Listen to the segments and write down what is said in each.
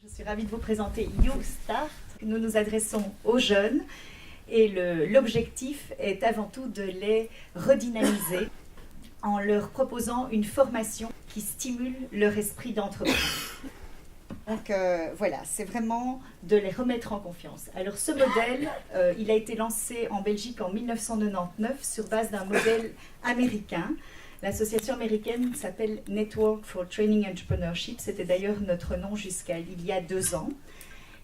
Je suis ravie de vous présenter Youth Start. Nous nous adressons aux jeunes et l'objectif est avant tout de les redynamiser en leur proposant une formation qui stimule leur esprit d'entreprise. Donc voilà, c'est vraiment de les remettre en confiance. Alors ce modèle, il a été lancé en Belgique en 1999 sur base d'un modèle américain. L'association américaine s'appelle Network for Training Entrepreneurship. C'était d'ailleurs notre nom jusqu'à il y a 2 ans.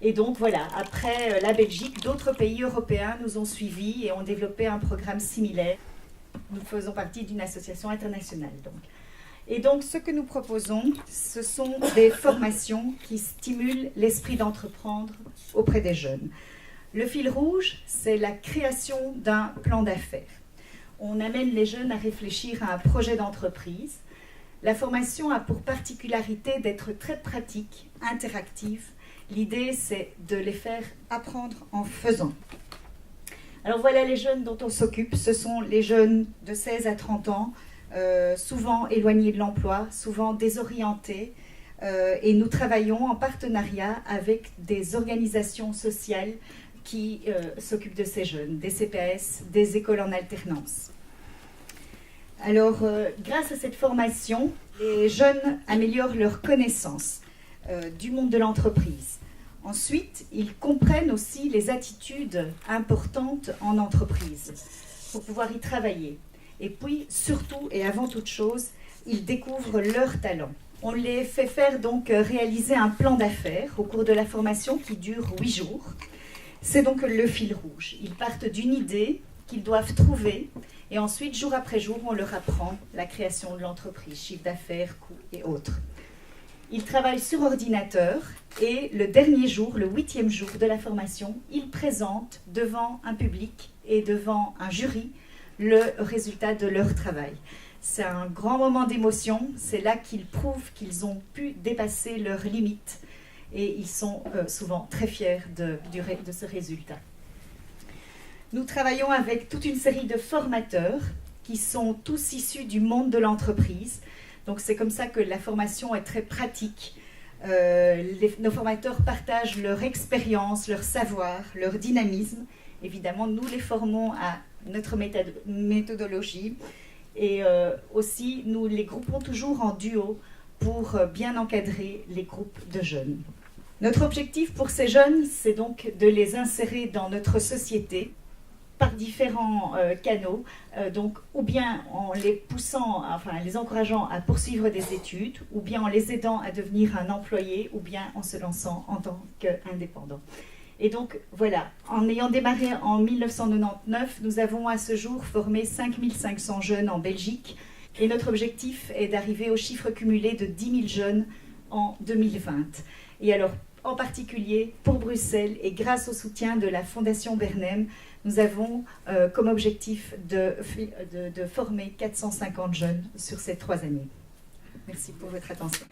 Et donc voilà, après la Belgique, d'autres pays européens nous ont suivis et ont développé un programme similaire. Nous faisons partie d'une association internationale. Et donc ce que nous proposons, ce sont des formations qui stimulent l'esprit d'entreprendre auprès des jeunes. Le fil rouge, c'est la création d'un plan d'affaires. On amène les jeunes à réfléchir à un projet d'entreprise. La formation a pour particularité d'être très pratique, interactive. L'idée, c'est de les faire apprendre en faisant. Alors voilà les jeunes dont on s'occupe. Ce sont les jeunes de 16 à 30 ans, souvent éloignés de l'emploi, souvent désorientés. Et nous travaillons en partenariat avec des organisations sociales qui s'occupent de ces jeunes, des CPAS, des écoles en alternance. Alors, grâce à cette formation, les jeunes améliorent leur connaissance du monde de l'entreprise. Ensuite, ils comprennent aussi les attitudes importantes en entreprise pour pouvoir y travailler. Et puis, surtout et avant toute chose, ils découvrent leurs talents. On les fait faire donc réaliser un plan d'affaires au cours de la formation qui dure 8 jours. C'est donc le fil rouge. Ils partent d'une idée qu'ils doivent trouver et ensuite, jour après jour, on leur apprend la création de l'entreprise, chiffre d'affaires, coûts et autres. Ils travaillent sur ordinateur et le dernier jour, le 8e jour de la formation, ils présentent devant un public et devant un jury le résultat de leur travail. C'est un grand moment d'émotion, c'est là qu'ils prouvent qu'ils ont pu dépasser leurs limites. Et ils sont souvent très fiers de ce résultat. Nous travaillons avec toute une série de formateurs qui sont tous issus du monde de l'entreprise. Donc c'est comme ça que la formation est très pratique. Nos formateurs partagent leur expérience, leur savoir, leur dynamisme. Évidemment, nous les formons à notre méthodologie. Et aussi, nous les groupons toujours en duo pour bien encadrer les groupes de jeunes. Notre objectif pour ces jeunes, c'est donc de les insérer dans notre société par différents canaux, donc ou bien en les poussant, enfin les encourageant à poursuivre des études, ou bien en les aidant à devenir un employé, ou bien en se lançant en tant qu'indépendant. Et donc voilà, en ayant démarré en 1999, nous avons à ce jour formé 5500 jeunes en Belgique, et notre objectif est d'arriver au chiffre cumulé de 10 000 jeunes en 2020. Et alors, en particulier pour Bruxelles et grâce au soutien de la Fondation Bernem, nous avons comme objectif de former 450 jeunes sur ces 3 années. Merci pour votre attention.